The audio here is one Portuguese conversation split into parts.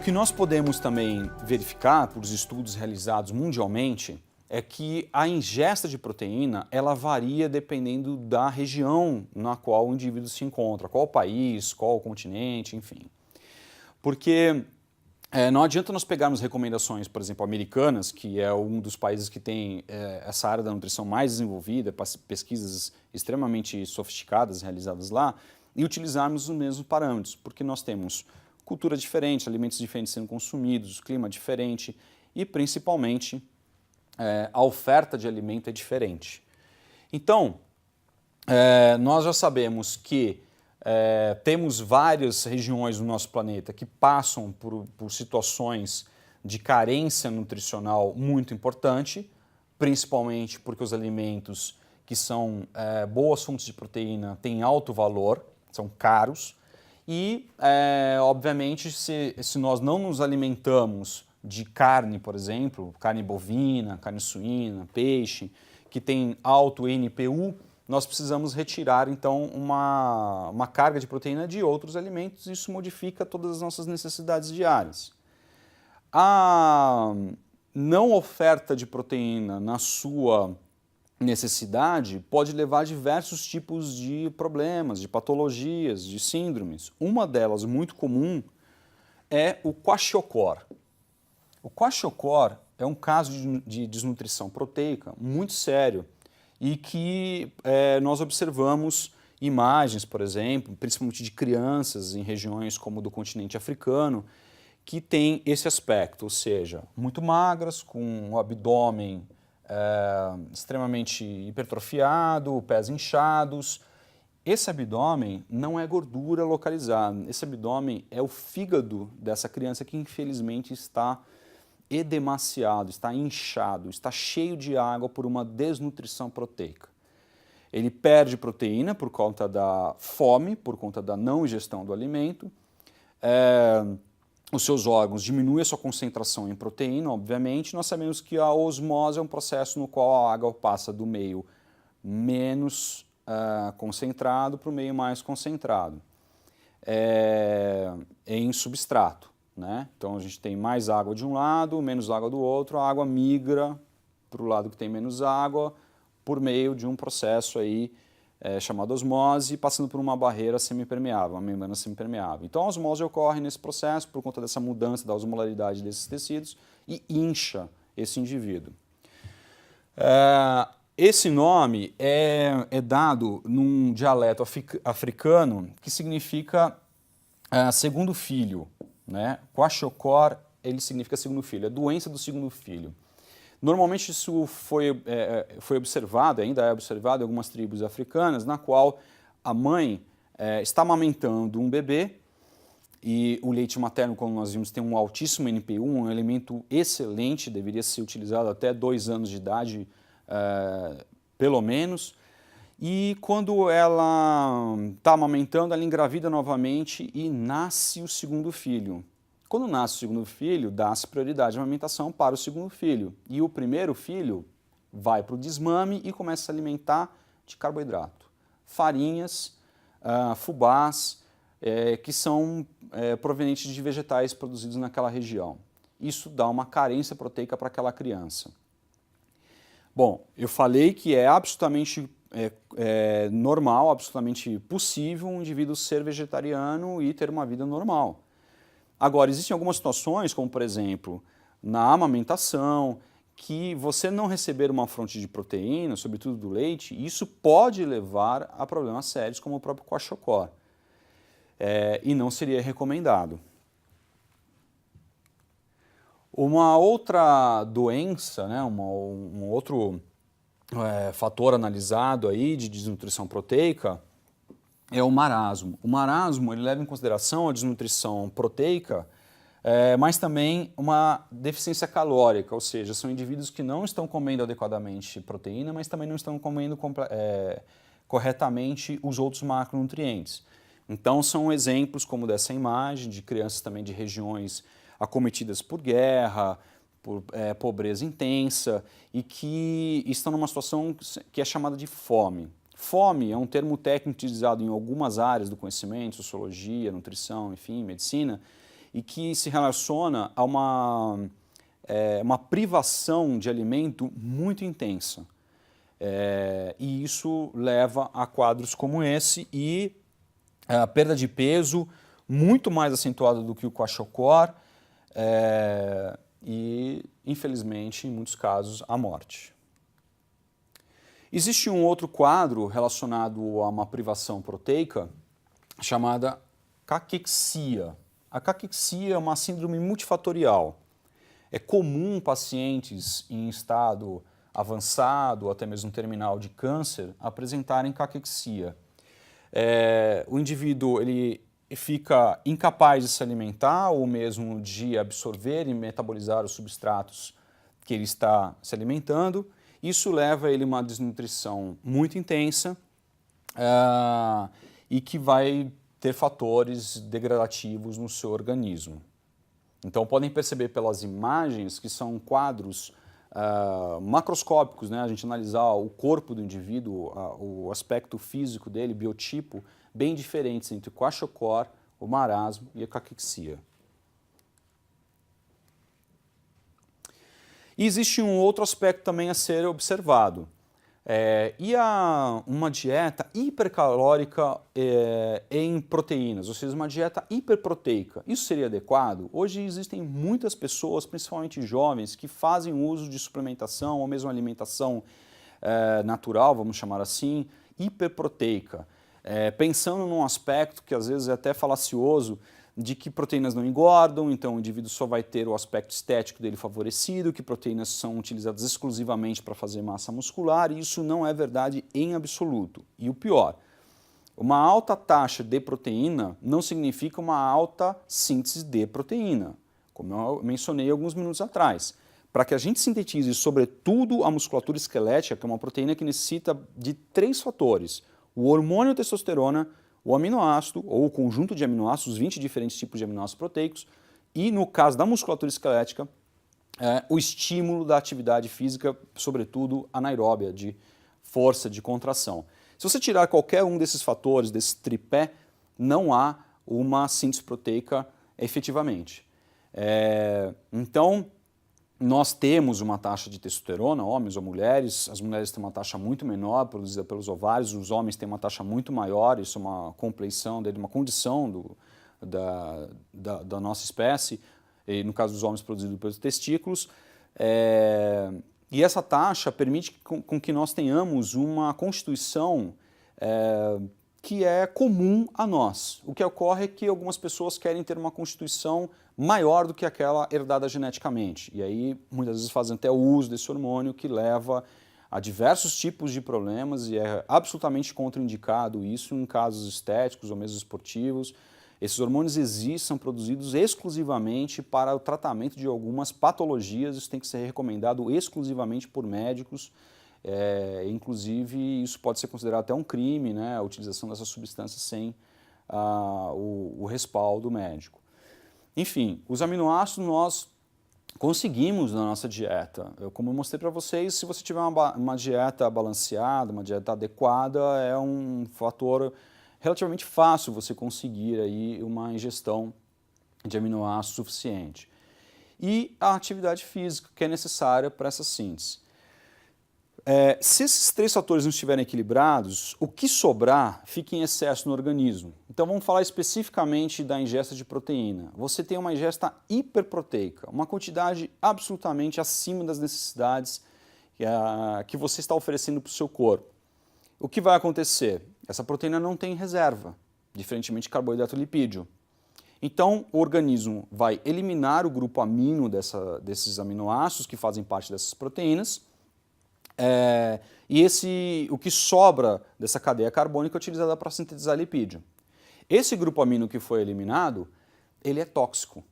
que nós podemos também verificar por estudos realizados mundialmente é que a ingesta de proteína ela varia dependendo da região na qual o indivíduo se encontra, qual país, qual continente, enfim. Porque não adianta nós pegarmos recomendações, por exemplo, americanas, que é um dos países que tem essa área da nutrição mais desenvolvida, pesquisas extremamente sofisticadas realizadas lá, e utilizarmos os mesmos parâmetros, porque nós temos cultura diferente, alimentos diferentes sendo consumidos, clima diferente e, principalmente, a oferta de alimento é diferente. Então, nós já sabemos que temos várias regiões do nosso planeta que passam por situações de carência nutricional muito importante, principalmente porque os alimentos que são boas fontes de proteína têm alto valor, são caros, e, obviamente, se nós não nos alimentamos de carne, por exemplo, carne bovina, carne suína, peixe, que tem alto NPU, nós precisamos retirar, então, uma carga de proteína de outros alimentos e isso modifica todas as nossas necessidades diárias. A não oferta de proteína na sua necessidade pode levar a diversos tipos de problemas, de patologias, de síndromes. Uma delas, muito comum, é o kwashiorkor. O kwashiorkor é um caso de desnutrição proteica muito sério e que nós observamos imagens, por exemplo, principalmente de crianças em regiões como do continente africano, que tem esse aspecto, ou seja, muito magras, com o abdômen extremamente hipertrofiado, pés inchados. Esse abdômen não é gordura localizada, esse abdômen é o fígado dessa criança que infelizmente está edemaciado, está inchado, está cheio de água por uma desnutrição proteica. Ele perde proteína por conta da fome, por conta da não ingestão do alimento. Os seus órgãos diminuem a sua concentração em proteína, obviamente. Nós sabemos que a osmose é um processo no qual a água passa do meio menos concentrado para o meio mais concentrado em substrato, né? Então a gente tem mais água de um lado, menos água do outro, a água migra para o lado que tem menos água por meio de um processo aí chamado osmose, passando por uma barreira semipermeável, uma membrana semipermeável. Então a osmose ocorre nesse processo por conta dessa mudança da osmolaridade desses tecidos e incha esse indivíduo. Esse nome é dado num dialeto africano que significa segundo filho, né? Kwashiorkor, ele significa segundo filho, a doença do segundo filho. Normalmente isso foi observado, ainda é observado em algumas tribos africanas, na qual a mãe está amamentando um bebê e o leite materno, como nós vimos, tem um altíssimo NPU, um elemento excelente, deveria ser utilizado até 2 anos de idade, pelo menos. E quando ela está amamentando, ela engravida novamente e nasce o segundo filho. Quando nasce o segundo filho, dá-se prioridade à amamentação para o segundo filho. E o primeiro filho vai para o desmame e começa a se alimentar de carboidrato. Farinhas, fubás, que são provenientes de vegetais produzidos naquela região. Isso dá uma carência proteica para aquela criança. Bom, eu falei que é absolutamente normal, absolutamente possível um indivíduo ser vegetariano e ter uma vida normal. Agora, existem algumas situações, como por exemplo, na amamentação, que você não receber uma fonte de proteína, sobretudo do leite, isso pode levar a problemas sérios como o próprio kwashiorkor. E não seria recomendado. Uma outra doença, né, um outro fator analisado aí de desnutrição proteica é o marasmo. O marasmo ele leva em consideração a desnutrição proteica, mas também uma deficiência calórica, ou seja, são indivíduos que não estão comendo adequadamente proteína, mas também não estão comendo corretamente os outros macronutrientes. Então são exemplos como dessa imagem de crianças também de regiões acometidas por guerra, por pobreza intensa e que estão numa situação que é chamada de fome. Fome é um termo técnico utilizado em algumas áreas do conhecimento, sociologia, nutrição, enfim, medicina, e que se relaciona a uma privação de alimento muito intensa. E isso leva a quadros como esse e a perda de peso muito mais acentuada do que o kwashiorkor e, infelizmente, em muitos casos, a morte. Existe um outro quadro relacionado a uma privação proteica chamada caquexia. A caquexia é uma síndrome multifatorial. É comum pacientes em estado avançado, ou até mesmo terminal de câncer, apresentarem caquexia. O indivíduo ele fica incapaz de se alimentar ou mesmo de absorver e metabolizar os substratos que ele está se alimentando. Isso leva ele a uma desnutrição muito intensa e que vai ter fatores degradativos no seu organismo. Então podem perceber pelas imagens que são quadros macroscópicos, né? A gente analisar o corpo do indivíduo, o aspecto físico dele, biotipo, bem diferentes entre o kwashiorkor, o marasmo e a caquexia. E existe um outro aspecto também a ser observado. Uma dieta hipercalórica em proteínas, ou seja, uma dieta hiperproteica, isso seria adequado? Hoje existem muitas pessoas, principalmente jovens, que fazem uso de suplementação ou mesmo alimentação natural, vamos chamar assim, hiperproteica, pensando num aspecto que às vezes é até falacioso, de que proteínas não engordam, então o indivíduo só vai ter o aspecto estético dele favorecido, que proteínas são utilizadas exclusivamente para fazer massa muscular, e isso não é verdade em absoluto. E o pior, uma alta taxa de proteína não significa uma alta síntese de proteína, como eu mencionei alguns minutos atrás. Para que a gente sintetize, sobretudo, a musculatura esquelética, que é uma proteína que necessita de 3 fatores: o hormônio testosterona, o aminoácido, ou o conjunto de aminoácidos, 20 diferentes tipos de aminoácidos proteicos, e no caso da musculatura esquelética, o estímulo da atividade física, sobretudo anaeróbia, de força, de contração. Se você tirar qualquer um desses fatores, desse tripé, não há uma síntese proteica efetivamente. Então, nós temos uma taxa de testosterona, homens ou mulheres. As mulheres têm uma taxa muito menor, produzida pelos ovários, os homens têm uma taxa muito maior, isso é uma compleição dele, uma condição da nossa espécie, e no caso dos homens produzido pelos testículos. E essa taxa permite com que nós tenhamos uma constituição que é comum a nós. O que ocorre é que algumas pessoas querem ter uma constituição maior do que aquela herdada geneticamente. E aí, muitas vezes, fazem até o uso desse hormônio, que leva a diversos tipos de problemas e é absolutamente contraindicado isso em casos estéticos ou mesmo esportivos. Esses hormônios existem, são produzidos exclusivamente para o tratamento de algumas patologias, isso tem que ser recomendado exclusivamente por médicos. Inclusive, isso pode ser considerado até um crime, né, a utilização dessas substâncias sem o respaldo médico. Enfim, os aminoácidos nós conseguimos na nossa dieta. Como eu mostrei para vocês, se você tiver uma dieta balanceada, uma dieta adequada, é um fator relativamente fácil você conseguir aí uma ingestão de aminoácidos suficiente. E a atividade física que é necessária para essa síntese. Se esses 3 fatores não estiverem equilibrados, o que sobrar fica em excesso no organismo. Então vamos falar especificamente da ingesta de proteína. Você tem uma ingesta hiperproteica, uma quantidade absolutamente acima das necessidades que você está oferecendo para o seu corpo. O que vai acontecer? Essa proteína não tem reserva, diferentemente de carboidrato e lipídio. Então o organismo vai eliminar o grupo amino desses aminoácidos que fazem parte dessas proteínas, e o que sobra dessa cadeia carbônica é utilizada para sintetizar lipídio. Esse grupo amino que foi eliminado, ele é tóxico.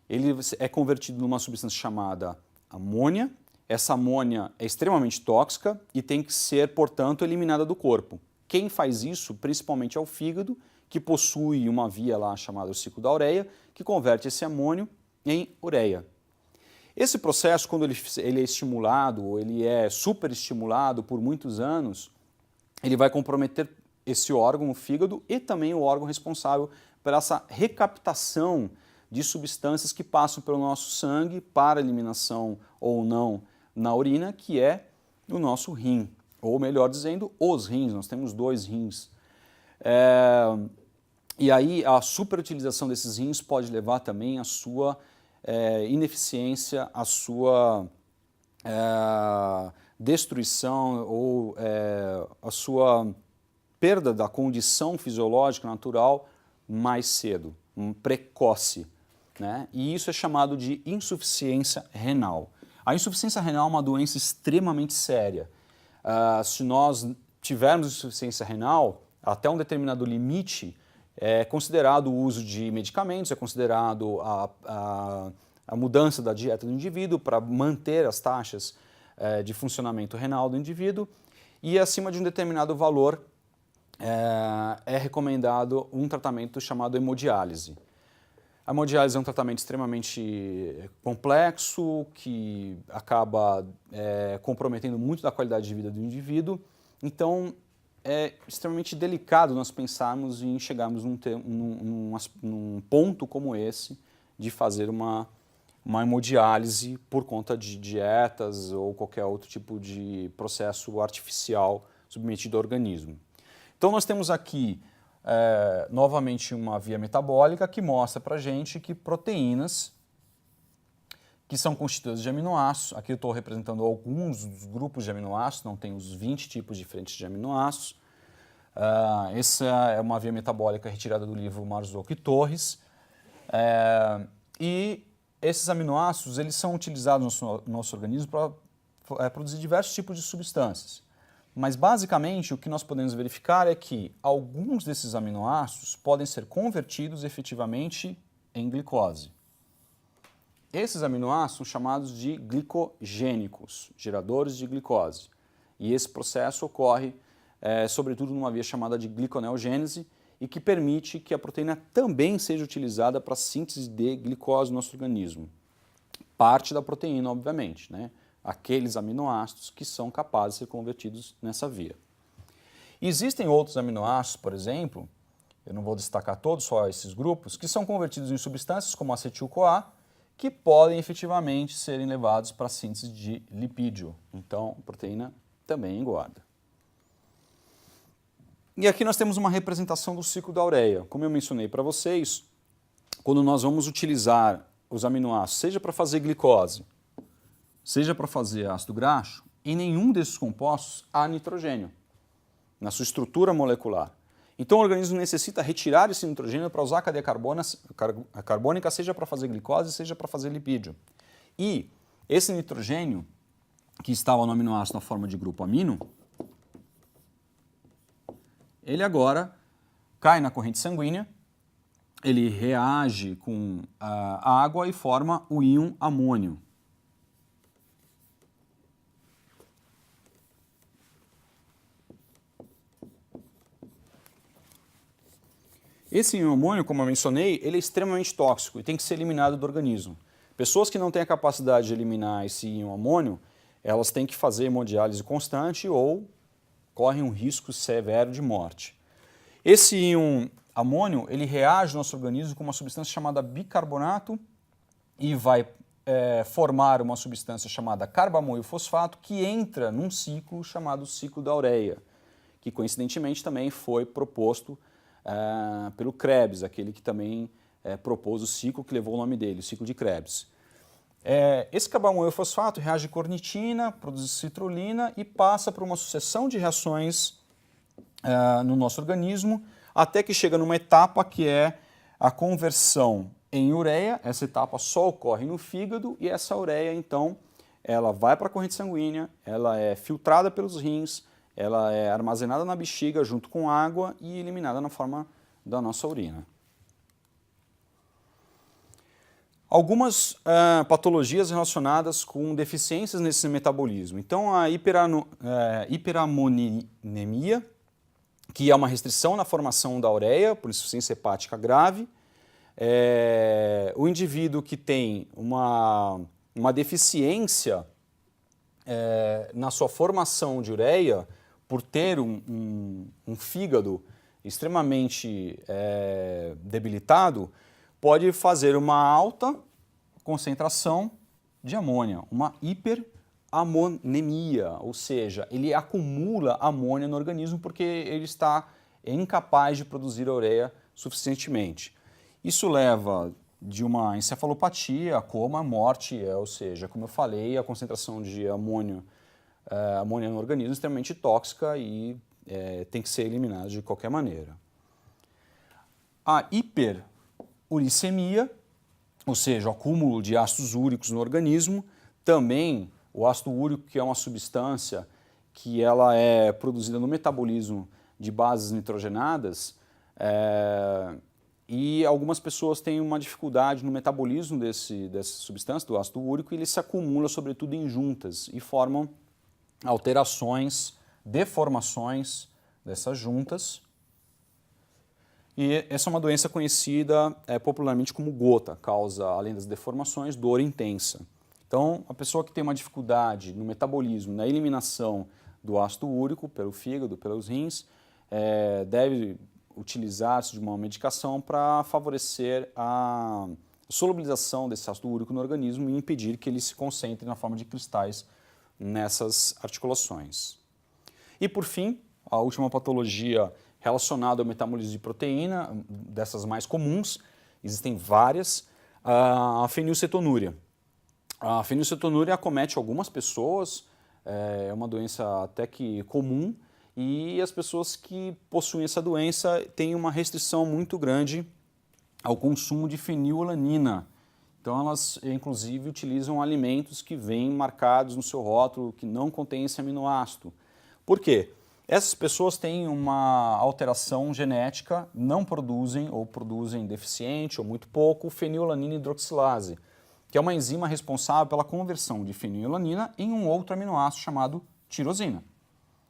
Ele é convertido numa substância chamada amônia. Essa amônia é extremamente tóxica e tem que ser, portanto, eliminada do corpo. Quem faz isso, principalmente, é o fígado, que possui uma via lá chamada o ciclo da ureia, que converte esse amônio em ureia. Esse processo, quando ele é estimulado, ou ele é superestimulado por muitos anos, ele vai comprometer esse órgão, o fígado, e também o órgão responsável por essa recaptação de substâncias que passam pelo nosso sangue para eliminação ou não na urina, que é o nosso rim, ou melhor dizendo, os rins. Nós temos 2 rins. E aí a superutilização desses rins pode levar também à sua ineficiência, à sua destruição ou a sua perda da condição fisiológica natural mais cedo, precoce, né? E isso é chamado de insuficiência renal. A insuficiência renal é uma doença extremamente séria. Se nós tivermos insuficiência renal, até um determinado limite, é considerado o uso de medicamentos, é considerado a mudança da dieta do indivíduo para manter as taxas de funcionamento renal do indivíduo, e acima de um determinado valor é recomendado um tratamento chamado hemodiálise. A hemodiálise é um tratamento extremamente complexo, que acaba comprometendo muito da qualidade de vida do indivíduo. Então, é extremamente delicado nós pensarmos em chegarmos num ponto como esse de fazer uma hemodiálise por conta de dietas ou qualquer outro tipo de processo artificial submetido ao organismo. Então nós temos aqui novamente uma via metabólica que mostra para a gente que proteínas que são constituídas de aminoácidos, aqui eu estou representando alguns dos grupos de aminoácidos, não tem os 20 tipos diferentes de aminoácidos. Essa é uma via metabólica retirada do livro Marzocco e Torres. E esses aminoácidos eles são utilizados no nosso organismo para produzir diversos tipos de substâncias. Mas, basicamente, o que nós podemos verificar é que alguns desses aminoácidos podem ser convertidos efetivamente em glicose. Esses aminoácidos são chamados de glicogênicos, geradores de glicose. E esse processo ocorre, sobretudo, numa via chamada de gliconeogênese, e que permite que a proteína também seja utilizada para a síntese de glicose no nosso organismo. Parte da proteína, obviamente, né? Aqueles aminoácidos que são capazes de ser convertidos nessa via. Existem outros aminoácidos, por exemplo, eu não vou destacar todos, só esses grupos, que são convertidos em substâncias como acetil-CoA, que podem efetivamente serem levados para a síntese de lipídio. Então, a proteína também engorda. E aqui nós temos uma representação do ciclo da ureia. Como eu mencionei para vocês, quando nós vamos utilizar os aminoácidos, seja para fazer glicose, seja para fazer ácido graxo, em nenhum desses compostos há nitrogênio na sua estrutura molecular. Então o organismo necessita retirar esse nitrogênio para usar a cadeia carbônica, seja para fazer glicose, seja para fazer lipídio. E esse nitrogênio, que estava no aminoácido na forma de grupo amino, ele agora cai na corrente sanguínea, ele reage com a água e forma o íon amônio. Esse íon amônio, como eu mencionei, ele é extremamente tóxico e tem que ser eliminado do organismo. Pessoas que não têm a capacidade de eliminar esse íon amônio, elas têm que fazer hemodiálise constante ou correm um risco severo de morte. Esse íon amônio, ele reage no nosso organismo com uma substância chamada bicarbonato e vai formar uma substância chamada carbamoil fosfato que entra num ciclo chamado ciclo da ureia, que coincidentemente também foi proposto pelo Krebs, aquele que também propôs o ciclo que levou o nome dele, o ciclo de Krebs. Esse carbamoil fosfato reage com ornitina, produz citrulina e passa por uma sucessão de reações no nosso organismo, até que chega numa etapa que é a conversão em ureia. Essa etapa só ocorre no fígado e essa ureia, então, ela vai para a corrente sanguínea, ela é filtrada pelos rins, ela é armazenada na bexiga junto com água e eliminada na forma da nossa urina. Algumas patologias relacionadas com deficiências nesse metabolismo. Então, a hiperamonemia, que é uma restrição na formação da ureia por insuficiência hepática grave. O indivíduo que tem uma deficiência na sua formação de ureia, por ter um fígado extremamente debilitado, pode fazer uma alta concentração de amônia, uma hiperamonemia, ou seja, ele acumula amônia no organismo porque ele está incapaz de produzir ureia suficientemente. Isso leva de uma encefalopatia, coma, morte, ou seja, como eu falei, a concentração de amônia no organismo é extremamente tóxica e tem que ser eliminada de qualquer maneira. A hiperuricemia, ou seja, o acúmulo de ácidos úricos no organismo, também o ácido úrico, que é uma substância que ela é produzida no metabolismo de bases nitrogenadas, e algumas pessoas têm uma dificuldade no metabolismo dessa substância, do ácido úrico, e ele se acumula sobretudo em juntas e formam alterações, deformações dessas juntas. E essa é uma doença conhecida popularmente como gota, causa, além das deformações, dor intensa. Então, a pessoa que tem uma dificuldade no metabolismo, na eliminação do ácido úrico pelo fígado, pelos rins, deve utilizar-se de uma medicação para favorecer a solubilização desse ácido úrico no organismo e impedir que ele se concentre na forma de cristais nessas articulações. E por fim, a última patologia relacionada ao metabolismo de proteína, dessas mais comuns, existem várias, a fenilcetonúria. A fenilcetonúria acomete algumas pessoas, é uma doença até que comum, e as pessoas que possuem essa doença têm uma restrição muito grande ao consumo de fenilalanina. Então elas, inclusive, utilizam alimentos que vêm marcados no seu rótulo que não contém esse aminoácido. Por quê? Essas pessoas têm uma alteração genética, não produzem ou produzem deficiente ou muito pouco fenilalanina hidroxilase, que é uma enzima responsável pela conversão de fenilalanina em um outro aminoácido chamado tirosina.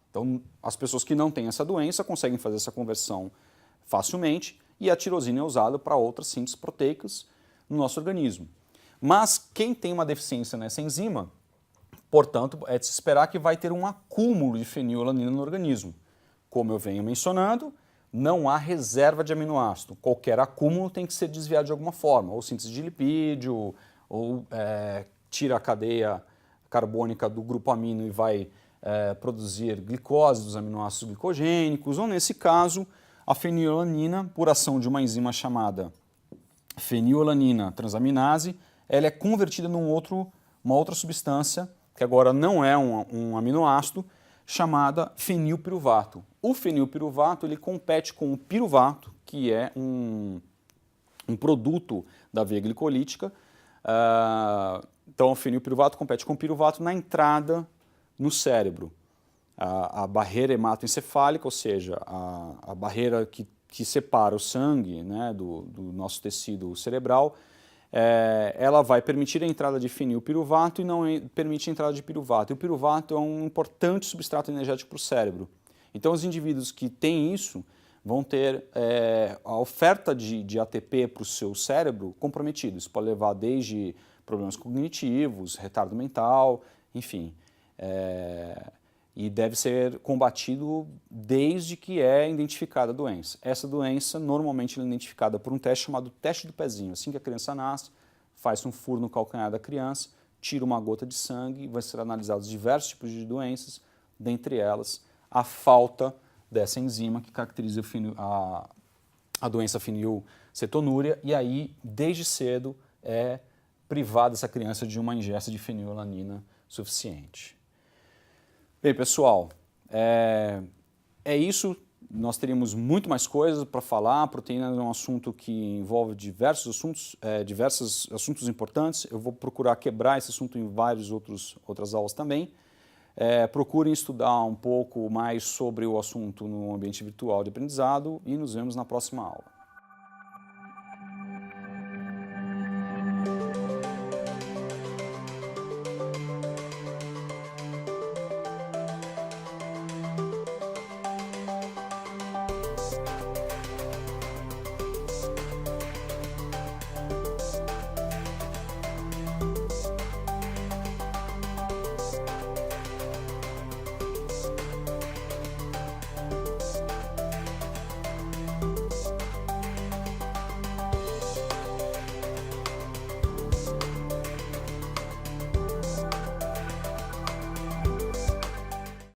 Então, as pessoas que não têm essa doença conseguem fazer essa conversão facilmente e a tirosina é usada para outras sínteses proteicas no nosso organismo. Mas quem tem uma deficiência nessa enzima, portanto, é de se esperar que vai ter um acúmulo de fenilalanina no organismo. Como eu venho mencionando, não há reserva de aminoácido. Qualquer acúmulo tem que ser desviado de alguma forma, ou síntese de lipídio, ou tira a cadeia carbônica do grupo amino e vai produzir glicose dos aminoácidos glicogênicos, ou nesse caso, a fenilalanina, por ação de uma enzima chamada fenilalanina transaminase, ela é convertida numa outra substância, que agora não é um aminoácido, chamada fenilpiruvato. O fenilpiruvato ele compete com o piruvato, que é um produto da veia glicolítica. Então, o fenilpiruvato compete com o piruvato na entrada no cérebro. A barreira hematoencefálica, ou seja, a barreira que separa o sangue, né, do nosso tecido cerebral, ela vai permitir a entrada de fenilpiruvato e não permite a entrada de piruvato. E o piruvato é um importante substrato energético para o cérebro. Então, os indivíduos que têm isso vão ter a oferta de ATP para o seu cérebro comprometida. Isso pode levar desde problemas cognitivos, retardo mental, enfim. E deve ser combatido desde que é identificada a doença. Essa doença normalmente é identificada por um teste chamado teste do pezinho. Assim que a criança nasce, faz um furo no calcanhar da criança, tira uma gota de sangue e vai ser analisados diversos tipos de doenças, dentre elas a falta dessa enzima que caracteriza a doença fenilcetonúria, e aí, desde cedo, é privada essa criança de uma ingesta de fenilalanina suficiente. Bem, pessoal, é isso. Nós teríamos muito mais coisas para falar. A proteína é um assunto que envolve diversos assuntos importantes. Eu vou procurar quebrar esse assunto em várias outras aulas também. Procurem estudar um pouco mais sobre o assunto no ambiente virtual de aprendizado e nos vemos na próxima aula.